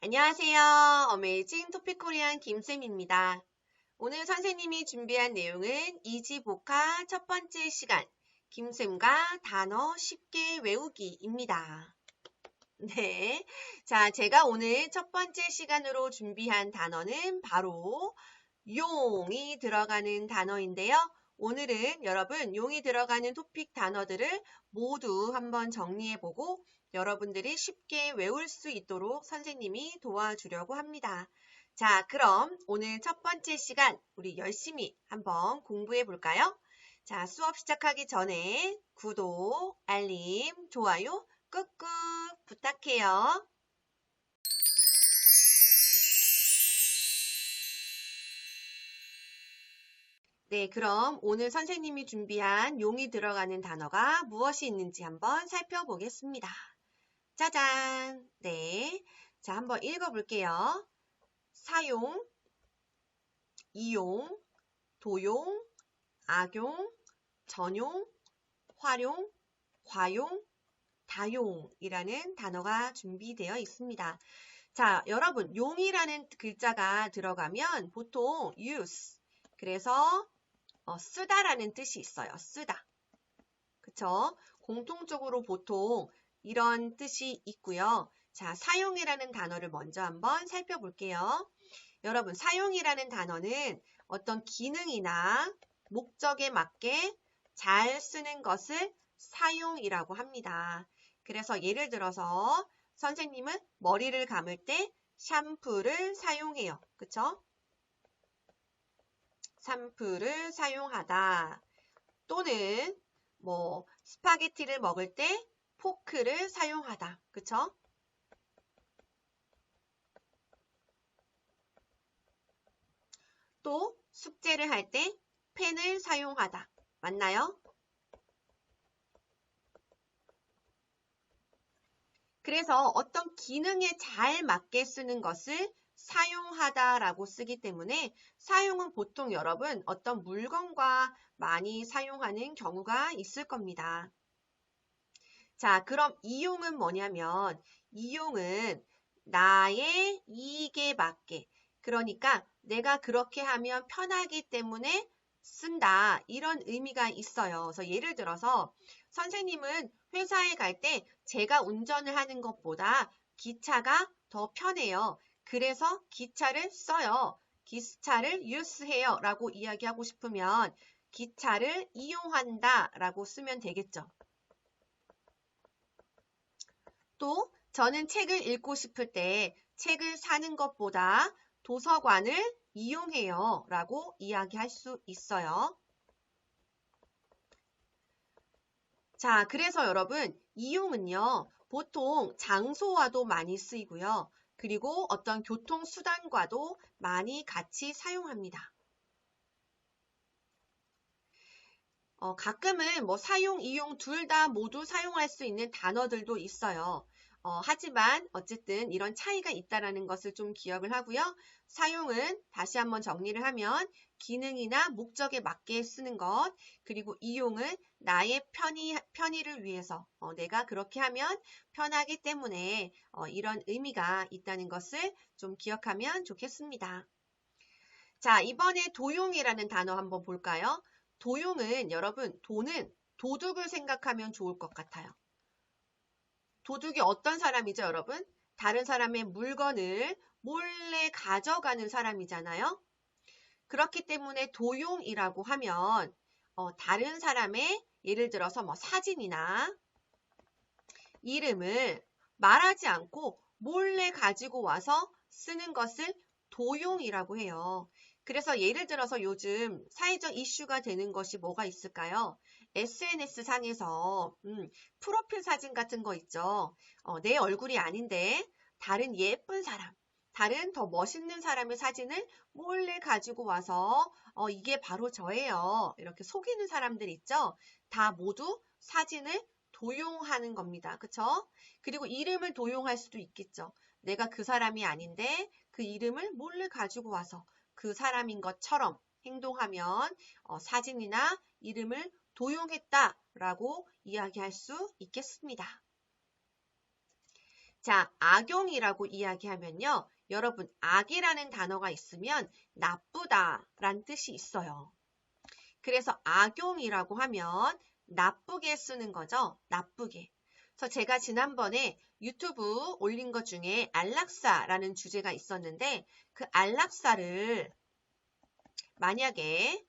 안녕하세요. 어메이징 토픽 코리안 김쌤입니다. 오늘 선생님이 준비한 내용은 이지복화 첫 번째 시간 김쌤과 단어 쉽게 외우기입니다. 네. 자, 제가 오늘 첫 번째 시간으로 준비한 단어는 바로 용이 들어가는 단어인데요. 오늘은 여러분 용이 들어가는 토픽 단어들을 모두 한번 정리해보고 여러분들이 쉽게 외울 수 있도록 선생님이 도와주려고 합니다. 자, 그럼 오늘 첫 번째 시간 우리 열심히 한번 공부해 볼까요? 자, 수업 시작하기 전에 구독, 알림, 좋아요 꾹꾹 부탁해요. 네, 그럼 오늘 선생님이 준비한 용이 들어가는 단어가 무엇이 있는지 한번 살펴보겠습니다. 짜잔! 네, 자, 한번 읽어볼게요. 사용, 이용, 도용, 악용, 전용, 활용, 과용, 다용이라는 단어가 준비되어 있습니다. 자, 여러분, 용이라는 글자가 들어가면 보통 use, 그래서 쓰다라는 뜻이 있어요. 쓰다. 그쵸? 공통적으로 보통 이런 뜻이 있고요. 자, 사용이라는 단어를 먼저 한번 살펴볼게요. 여러분, 사용이라는 단어는 어떤 기능이나 목적에 맞게 잘 쓰는 것을 사용이라고 합니다. 그래서 예를 들어서 선생님은 머리를 감을 때 샴푸를 사용해요. 그쵸? 샴푸를 사용하다. 또는 스파게티를 먹을 때 포크를 사용하다. 그쵸? 또 숙제를 할 때 펜을 사용하다. 맞나요? 그래서 어떤 기능에 잘 맞게 쓰는 것을 사용하다라고 쓰기 때문에 사용은 보통 여러분 어떤 물건과 많이 사용하는 경우가 있을 겁니다. 자, 그럼 이용은 뭐냐면 이용은 나의 이익에 맞게 그러니까 내가 그렇게 하면 편하기 때문에 쓴다 이런 의미가 있어요. 그래서 예를 들어서 선생님은 회사에 갈 때 제가 운전을 하는 것보다 기차가 더 편해요. 그래서 기차를 써요. 기차를 유스해요 라고 이야기하고 싶으면 기차를 이용한다 라고 쓰면 되겠죠. 또 저는 책을 읽고 싶을 때 책을 사는 것보다 도서관을 이용해요 라고 이야기할 수 있어요. 자, 그래서 여러분 이용은요 보통 장소와도 많이 쓰이고요. 그리고 어떤 교통수단과도 많이 같이 사용합니다. 가끔은 사용, 이용 둘 다 모두 사용할 수 있는 단어들도 있어요. 하지만 어쨌든 이런 차이가 있다는 것을 좀 기억을 하고요. 사용은 다시 한번 정리를 하면 기능이나 목적에 맞게 쓰는 것, 그리고 이용은 나의 편의를 위해서 내가 그렇게 하면 편하기 때문에 이런 의미가 있다는 것을 좀 기억하면 좋겠습니다. 자, 이번에 도용이라는 단어 한번 볼까요? 도용은 여러분, 도는 도둑을 생각하면 좋을 것 같아요. 도둑이 어떤 사람이죠, 여러분? 다른 사람의 물건을 몰래 가져가는 사람이잖아요. 그렇기 때문에 도용이라고 하면 다른 사람의 예를 들어서 사진이나 이름을 말하지 않고 몰래 가지고 와서 쓰는 것을 도용이라고 해요. 그래서 예를 들어서 요즘 사회적 이슈가 되는 것이 뭐가 있을까요? SNS 상에서 프로필 사진 같은 거 있죠. 내 얼굴이 아닌데 다른 예쁜 사람, 다른 더 멋있는 사람의 사진을 몰래 가지고 와서 이게 바로 저예요. 이렇게 속이는 사람들 있죠. 다 모두 사진을 도용하는 겁니다. 그쵸? 그리고 이름을 도용할 수도 있겠죠. 내가 그 사람이 아닌데 그 이름을 몰래 가지고 와서 그 사람인 것처럼 행동하면 사진이나 이름을 도용했다라고 이야기할 수 있겠습니다. 자, 악용이라고 이야기하면요. 여러분, 악이라는 단어가 있으면 나쁘다라는 뜻이 있어요. 그래서 악용이라고 하면 나쁘게 쓰는 거죠. 나쁘게. 그래서 제가 지난번에 유튜브 올린 것 중에 안락사라는 주제가 있었는데 그 안락사를 만약에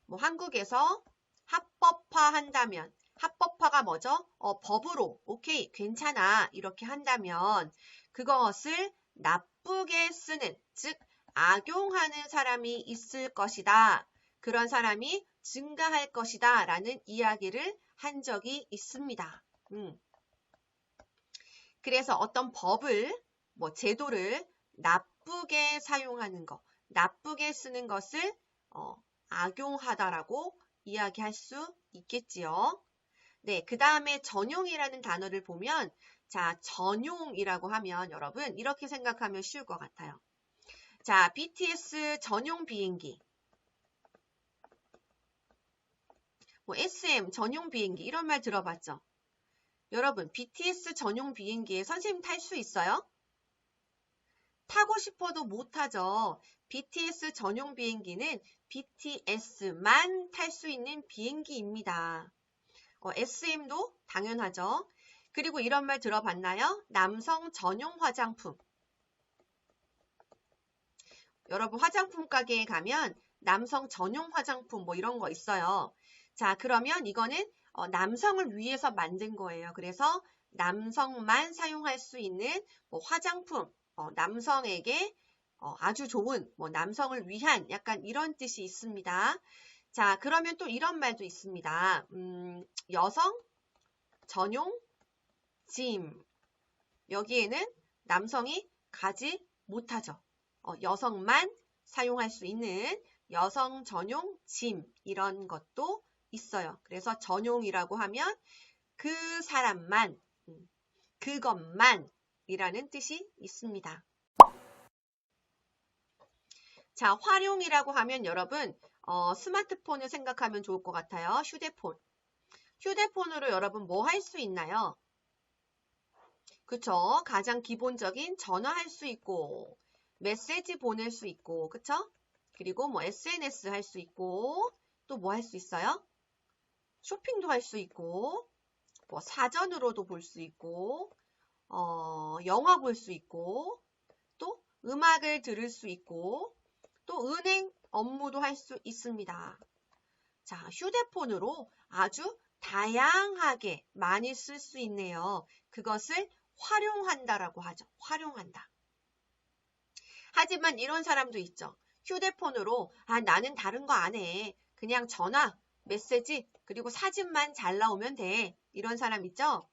뭐 한국에서 합법화한다면 합법화가 뭐죠? 법으로 오케이 괜찮아 이렇게 한다면 그것을 나쁘게 쓰는 즉 악용하는 사람이 있을 것이다. 그런 사람이 증가할 것이다 라는 이야기를 한 적이 있습니다. 그래서 어떤 법을 뭐 제도를 나쁘게 사용하는 거 나쁘게 쓰는 것을 악용하다라고 이야기할 수 있겠지요. 네, 그 다음에 전용이라는 단어를 보면 자, 전용이라고 하면 여러분 이렇게 생각하면 쉬울 것 같아요. 자, BTS 전용 비행기 뭐 SM 전용 비행기 이런 말 들어봤죠? 여러분 BTS 전용 비행기에 선생님 탈 수 있어요? 타고 싶어도 못 타죠. BTS 전용 비행기는 BTS만 탈 수 있는 비행기입니다. SM도 당연하죠. 그리고 이런 말 들어봤나요? 남성 전용 화장품. 여러분 화장품 가게에 가면 남성 전용 화장품 뭐 이런 거 있어요. 자, 그러면 이거는 남성을 위해서 만든 거예요. 그래서 남성만 사용할 수 있는 뭐 화장품, 남성에게 아주 좋은 뭐 남성을 위한 약간 이런 뜻이 있습니다. 자, 그러면 또 이런 말도 있습니다. 여성 전용 짐. 여기에는 남성이 가지 못하죠. 여성만 사용할 수 있는 여성 전용 짐 이런 것도 있어요. 그래서 전용이라고 하면 그 사람만, 그것만 이라는 뜻이 있습니다. 자, 활용이라고 하면 여러분 스마트폰을 생각하면 좋을 것 같아요. 휴대폰. 휴대폰으로 여러분 뭐 할 수 있나요? 그쵸? 가장 기본적인 전화할 수 있고 메시지 보낼 수 있고 그쵸? 그리고 뭐 SNS 할 수 있고 또 뭐 할 수 있어요? 쇼핑도 할 수 있고 뭐 사전으로도 볼 수 있고 영화 볼 수 있고 또 음악을 들을 수 있고 또 은행 업무도 할 수 있습니다. 자, 휴대폰으로 아주 다양하게 많이 쓸 수 있네요. 그것을 활용한다라고 하죠. 활용한다. 하지만 이런 사람도 있죠. 휴대폰으로 나는 다른 거 안 해. 그냥 전화, 메시지, 그리고 사진만 잘 나오면 돼. 이런 사람 있죠?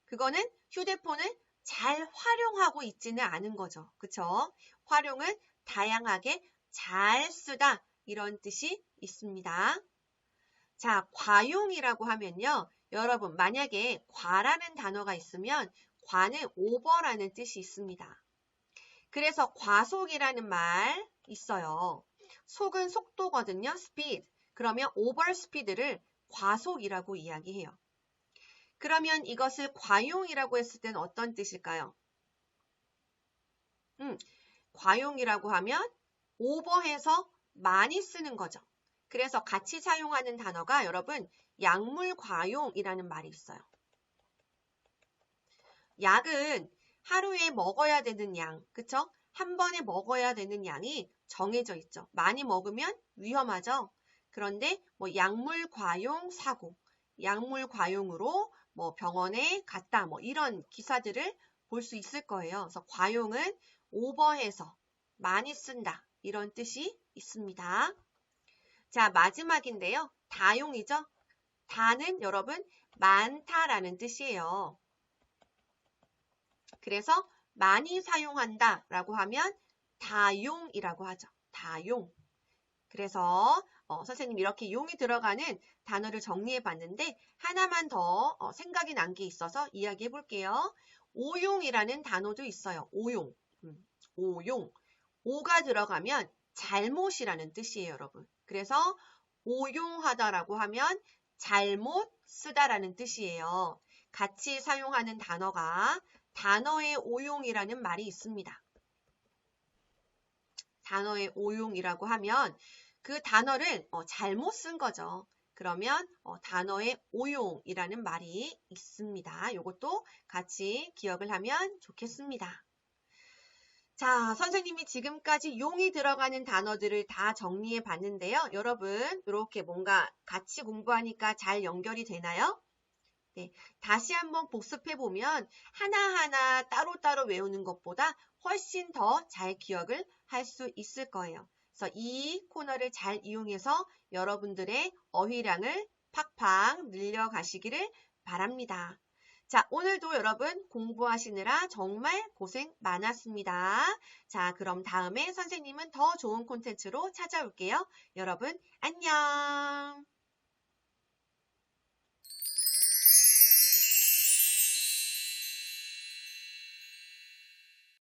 그거는 휴대폰을 잘 활용하고 있지는 않은 거죠. 그쵸? 활용은 다양하게 잘 쓰다. 이런 뜻이 있습니다. 자, 과용이라고 하면요. 여러분, 만약에 과라는 단어가 있으면 과는 오버라는 뜻이 있습니다. 그래서 과속이라는 말 있어요. 속은 속도거든요. speed. 그러면 over speed를 과속이라고 이야기해요. 그러면 이것을 과용이라고 했을 때는 어떤 뜻일까요? 과용이라고 하면 오버해서 많이 쓰는 거죠. 그래서 같이 사용하는 단어가 여러분 약물과용이라는 말이 있어요. 약은 하루에 먹어야 되는 양, 그쵸? 한 번에 먹어야 되는 양이 정해져 있죠. 많이 먹으면 위험하죠. 그런데 뭐 약물과용 사고, 약물과용으로 뭐 병원에 갔다 뭐 이런 기사들을 볼 수 있을 거예요. 그래서 과용은 오버해서 많이 쓴다 이런 뜻이 있습니다. 자, 마지막인데요. 다용이죠. 다는 여러분 많다라는 뜻이에요. 그래서 많이 사용한다 라고 하면 다용이라고 하죠. 다용. 그래서 선생님 이렇게 용이 들어가는 단어를 정리해 봤는데 하나만 더 생각이 난 게 있어서 이야기해 볼게요. 오용이라는 단어도 있어요. 오용. 오용. 오가 들어가면 잘못이라는 뜻이에요, 여러분. 그래서 오용하다라고 하면 잘못 쓰다라는 뜻이에요. 같이 사용하는 단어가 단어의 오용이라는 말이 있습니다. 단어의 오용이라고 하면 그 단어를 잘못 쓴 거죠. 그러면 단어의 오용이라는 말이 있습니다. 이것도 같이 기억을 하면 좋겠습니다. 자, 선생님이 지금까지 용이 들어가는 단어들을 다 정리해 봤는데요. 여러분, 이렇게 뭔가 같이 공부하니까 잘 연결이 되나요? 네, 다시 한번 복습해 보면 하나하나 따로따로 외우는 것보다 훨씬 더 잘 기억을 할 수 있을 거예요. 그래서 이 코너를 잘 이용해서 여러분들의 어휘량을 팍팍 늘려가시기를 바랍니다. 자, 오늘도 여러분 공부하시느라 정말 고생 많았습니다. 자, 그럼 다음에 선생님은 더 좋은 콘텐츠로 찾아올게요. 여러분, 안녕!